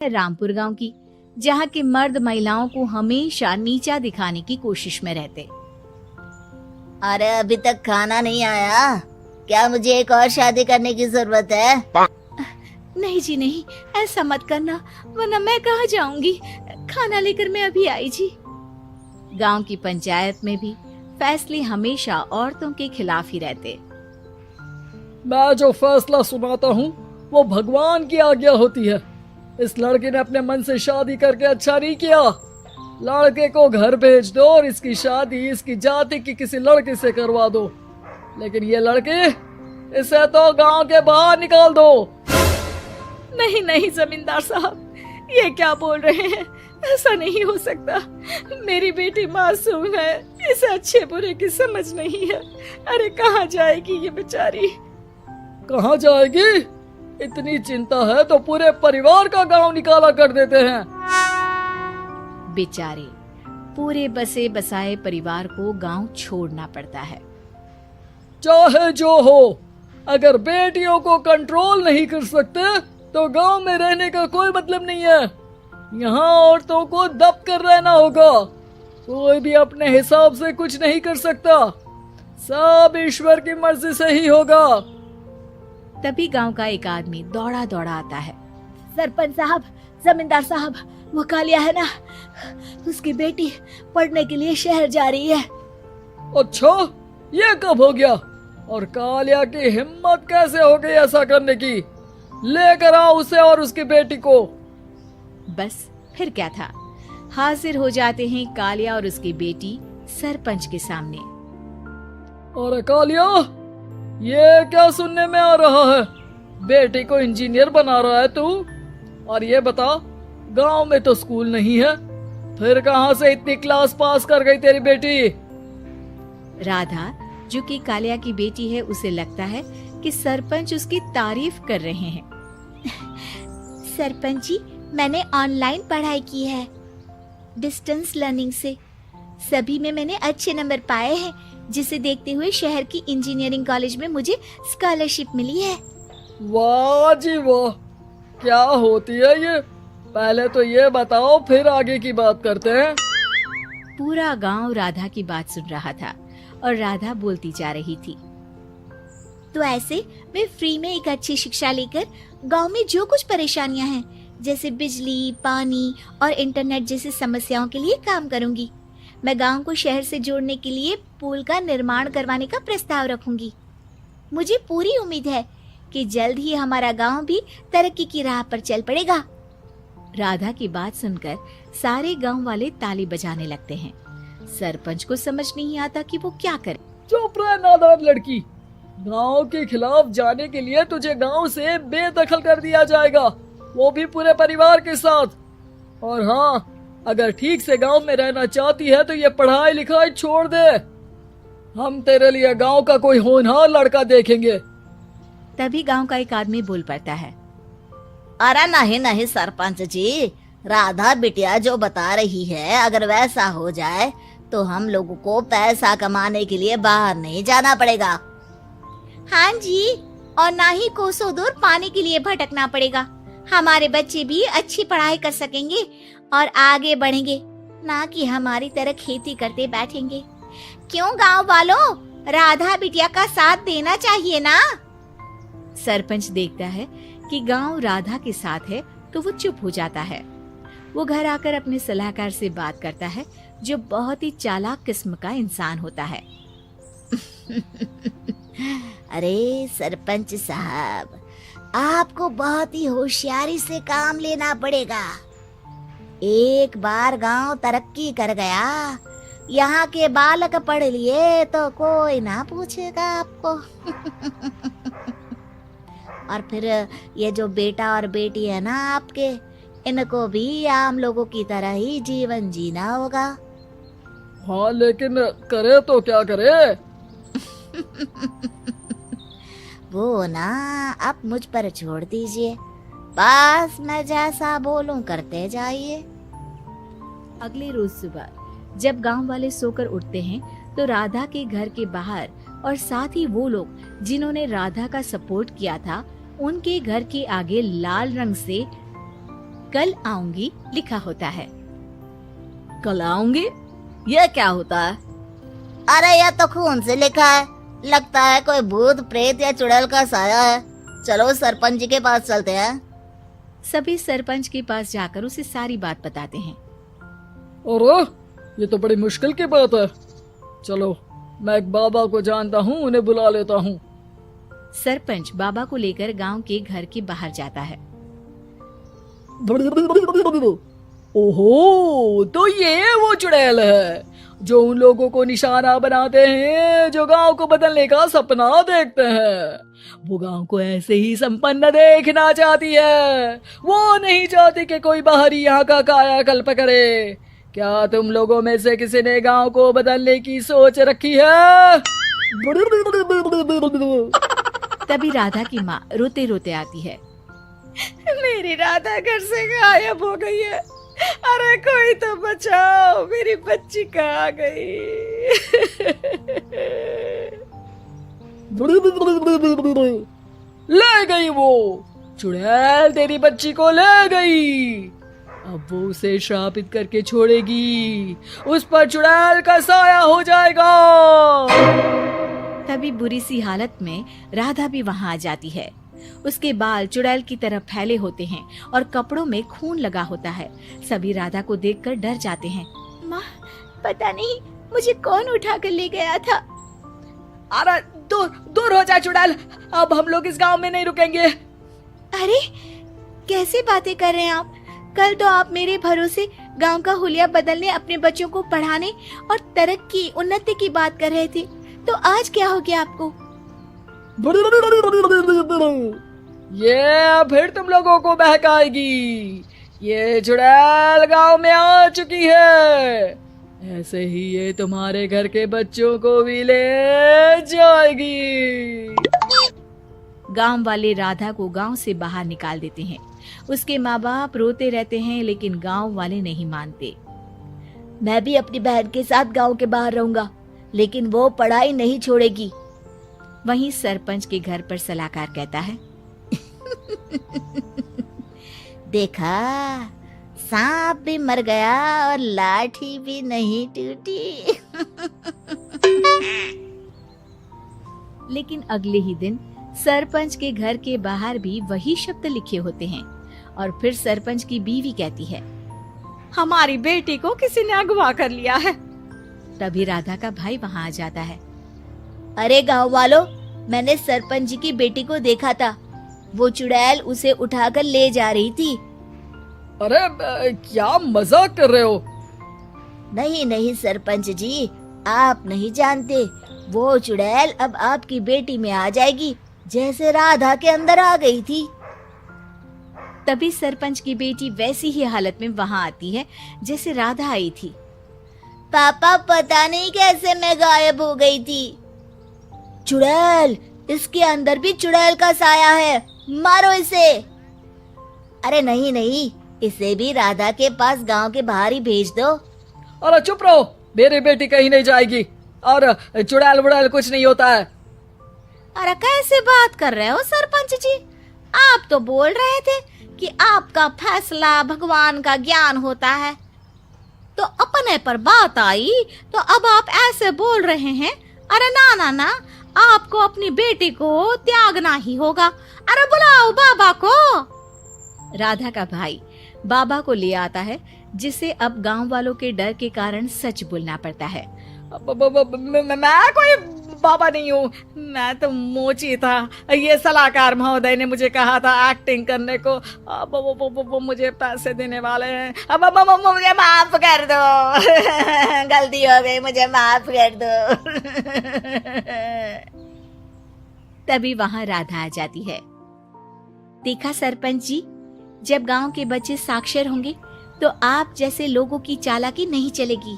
रामपुर गांव की, जहां के मर्द महिलाओं को हमेशा नीचा दिखाने की कोशिश में रहते। अरे अभी तक खाना नहीं आया, क्या मुझे एक और शादी करने की जरूरत है? नहीं जी नहीं, ऐसा मत करना, वरना मैं कहाँ जाऊंगी। खाना लेकर मैं अभी आई जी। गांव की पंचायत में भी फैसले हमेशा औरतों के खिलाफ ही रहते। मैं जो फैसला सुनाता हूँ वो भगवान की आज्ञा होती है। इस लड़के ने अपने मन से शादी करके अच्छा नहीं किया। लड़के को घर भेज दो और इसकी शादी इसकी जाति की किसी लड़के से करवा दो, लेकिन ये लड़के, इसे तो गांव के बाहर निकाल दो। नहीं नहीं जमींदार साहब, ये क्या बोल रहे हैं? ऐसा नहीं हो सकता। मेरी बेटी मासूम है, इसे अच्छे बुरे की समझ नहीं है। अरे कहाँ जाएगी ये बेचारी? कहाँ जाएगी? इतनी चिंता है तो पूरे परिवार का गांव निकाला कर देते हैं। बेचारे पूरे बसे बसाए परिवार को गांव छोड़ना पड़ता है। चाहे जो हो, अगर बेटियों को कंट्रोल नहीं कर सकते तो गांव में रहने का कोई मतलब नहीं है। यहाँ औरतों को दब कर रहना होगा। कोई भी अपने हिसाब से कुछ नहीं कर सकता, सब ईश्वर की मर्जी से ही होगा। तभी गांव का एक आदमी दौड़ा दौड़ा आता है। सरपंच साहब, जमींदार साहब, वो कालिया है ना, उसकी बेटी पढ़ने के लिए शहर जा रही है। अच्छा, ये कब हो गया? और कालिया की हिम्मत कैसे हो गई ऐसा करने की? लेकर आओ उसे और उसकी बेटी को। बस फिर क्या था, हाजिर हो जाते हैं कालिया और उसकी बेटी सरपंच के सामने। और कालिया, ये क्या सुनने में आ रहा है? बेटी को इंजीनियर बना रहा है तू? और ये बता, गांव में तो स्कूल नहीं है, फिर कहां से इतनी क्लास पास कर गई तेरी बेटी? राधा, जो कि कालिया की बेटी है, उसे लगता है कि सरपंच उसकी तारीफ कर रहे हैं। सरपंच जी, मैंने ऑनलाइन पढ़ाई की है, डिस्टेंस लर्निंग से। सभी में मैंने अच्छे नंबर पाए हैं, जिसे देखते हुए शहर की इंजीनियरिंग कॉलेज में मुझे स्कॉलरशिप मिली है। वाह जी वाह, क्या होती है ये? पहले तो ये बताओ, फिर आगे की बात करते हैं। पूरा गांव राधा की बात सुन रहा था और राधा बोलती जा रही थी। तो ऐसे मैं फ्री में एक अच्छी शिक्षा लेकर गांव में जो कुछ परेशानियां हैं, जैसे बिजली, पानी और इंटरनेट जैसी समस्याओं के लिए काम करूंगी। मैं गांव को शहर से जोड़ने के लिए पुल का निर्माण करवाने का प्रस्ताव रखूंगी। मुझे पूरी उम्मीद है कि जल्द ही हमारा गांव भी तरक्की की राह पर चल पड़ेगा। राधा की बात सुनकर सारे गांव वाले ताली बजाने लगते हैं। सरपंच को समझ नहीं आता कि वो क्या करे। चुप रह नादान लड़की, गांव के खिलाफ जाने के लिए तुझे गांव से बेदखल कर दिया जाएगा, वो भी पूरे परिवार के साथ। और हाँ, अगर ठीक से गांव में रहना चाहती है तो ये पढ़ाई लिखाई छोड़ दे। हम तेरे लिए गांव का कोई होनहार लड़का देखेंगे। तभी गांव का एक आदमी बोल पड़ता है। अरे नहीं नहीं सरपंच जी, राधा बिटिया जो बता रही है, अगर वैसा हो जाए तो हम लोगों को पैसा कमाने के लिए बाहर नहीं जाना पड़ेगा। हाँ जी, और ना ही कोसों दूर पानी के लिए भटकना पड़ेगा। हमारे बच्चे भी अच्छी पढ़ाई कर सकेंगे और आगे बढ़ेंगे, ना कि हमारी तरह खेती करते बैठेंगे। क्यों गांव वालों, राधा बिटिया का साथ देना चाहिए ना। सरपंच देखता है कि गांव राधा के साथ है तो वो चुप हो जाता है। वो घर आकर अपने सलाहकार से बात करता है, जो बहुत ही चालाक किस्म का इंसान होता है। अरे सरपंच साहब, आपको बहुत ही होशियारी से काम लेना पड़ेगा। एक बार गांव तरक्की कर गया, यहाँ के बालक पढ़ लिए तो कोई ना पूछेगा आपको। और फिर ये जो बेटा और बेटी है ना आपके, इनको भी आम लोगों की तरह ही जीवन जीना होगा। हाँ, लेकिन करे तो क्या करे? वो ना आप मुझ पर छोड़ दीजिए, बस मैं जैसा बोलूं करते जाइए। अगले रोज सुबह जब गांव वाले सोकर उठते हैं तो राधा के घर के बाहर और साथ ही वो लोग जिन्होंने राधा का सपोर्ट किया था, उनके घर के आगे लाल रंग से कल आऊंगी लिखा होता है। कल आऊंगी, यह क्या होता है? अरे यह तो खून से लिखा है, लगता है कोई भूत प्रेत या चुड़ैल का साया है। चलो सरपंच जी के पास चलते हैं। सभी सरपंच के पास जाकर उसे सारी बात बताते हैं। अरे ये तो बड़ी मुश्किल की बात है। चलो मैं एक बाबा को जानता हूँ, उन्हें बुला लेता हूँ। सरपंच बाबा को लेकर गांव के घर के बाहर जाता है। ओहो, तो ये वो चुड़ैल है जो उन लोगों को निशाना बनाते हैं जो गांव को बदलने का सपना देखते हैं। वो गांव को ऐसे ही संपन्न देखना चाहती है। वो नहीं चाहती कि कोई बाहरी यहाँ का कायाकल्प करे। क्या तुम लोगों में से किसी ने गांव को बदलने की सोच रखी है? तभी राधा की माँ रोते रोते आती है। मेरी राधा घर से गायब हो गई है। अरे कोई तो बचाओ, मेरी बच्ची कहाँ गई? ले गई वो चुड़ैल, तेरी बच्ची को ले गई। अब वो उसे श्रापित करके छोड़ेगी, उस पर चुड़ैल का साया हो जाएगा। तभी बुरी सी हालत में राधा भी वहां आ जाती है। उसके बाल चुड़ैल की तरह फैले होते हैं और कपड़ों में खून लगा होता है। सभी राधा को देखकर डर जाते हैं। माँ, पता नहीं मुझे कौन उठा कर ले गया था। अरे दूर दूर हो जा चुड़ैल, अब हम लोग इस गांव में नहीं रुकेंगे। अरे कैसी बातें कर रहे हैं आप? कल तो आप मेरे भरोसे गांव का हुलिया बदलने, अपने बच्चों को पढ़ाने और तरक्की उन्नति की बात कर रहे थे, तो आज क्या हो गया आपको? ये फिर तुम लोगों को बहकाएगी। ये चुड़ैल गांव में आ चुकी है, ऐसे ही ये तुम्हारे घर के बच्चों को भी ले जाएगी। गांव वाले राधा को गांव से बाहर निकाल देते हैं। उसके माँ बाप रोते रहते हैं, लेकिन गांव वाले नहीं मानते। मैं भी अपनी बहन के साथ गांव के बाहर रहूंगा, लेकिन वो पढ़ाई नहीं छोड़ेगी। वहीं सरपंच के घर पर सलाहकार कहता है। देखा, सांप भी मर गया और लाठी भी नहीं टूटी। लेकिन अगले ही दिन सरपंच के घर के बाहर भी वही शब्द लिखे होते हैं। और फिर सरपंच की बीवी कहती है, हमारी बेटी को किसी ने अगवा कर लिया है। तभी राधा का भाई वहां आ जाता है। अरे गांव वालों, मैंने सरपंच जी की बेटी को देखा था। वो चुड़ैल उसे उठाकर ले जा रही थी। अरे क्या मजाक कर रहे हो? नहीं नहीं सरपंच जी, आप नहीं जानते। वो चुड़ैल अब आपकी बेटी में आ जाएगी, जैसे राधा के अंदर आ गई थी। तभी सरपंच की बेटी वैसी ही हालत में वहां आती है जैसे राधा आई थी। पापा, पता नहीं कैसे मैं गायब हो गई थी। चुड़ैल, इसके अंदर भी चुड़ैल का साया है, मारो इसे। अरे नहीं नहीं, इसे भी राधा के पास गांव के बाहर ही भेज दो। अरे चुप रहो, मेरी बेटी कहीं नहीं जाएगी और चुड़ैल वुड़ैल कुछ नहीं होता है। अरे कैसे बात कर रहे हो सरपंच जी? आप तो बोल रहे थे कि आपका फैसला भगवान का ज्ञान होता है, तो अपने पर बात आई तो अब आप ऐसे बोल रहे हैं। अरे ना ना ना, आपको अपनी बेटी को त्यागना ही होगा। अरे बुलाओ बाबा को। राधा का भाई बाबा को ले आता है, जिसे अब गांव वालों के डर के कारण सच बोलना पड़ता है। मैं कोई बाबा नहीं हूँ, मैं तो मोची था। ये सलाहकार महोदय ने मुझे कहा था एक्टिंग करने को। अब वो मुझे पैसे देने वाले हैं। अब मुझे माफ कर दो। गलती हो गई, मुझे माफ कर दो। तभी वहां राधा आ जाती है। देखा सरपंच जी, जब गांव के बच्चे साक्षर होंगे तो आप जैसे लोगों की चालाकी नहीं चलेगी।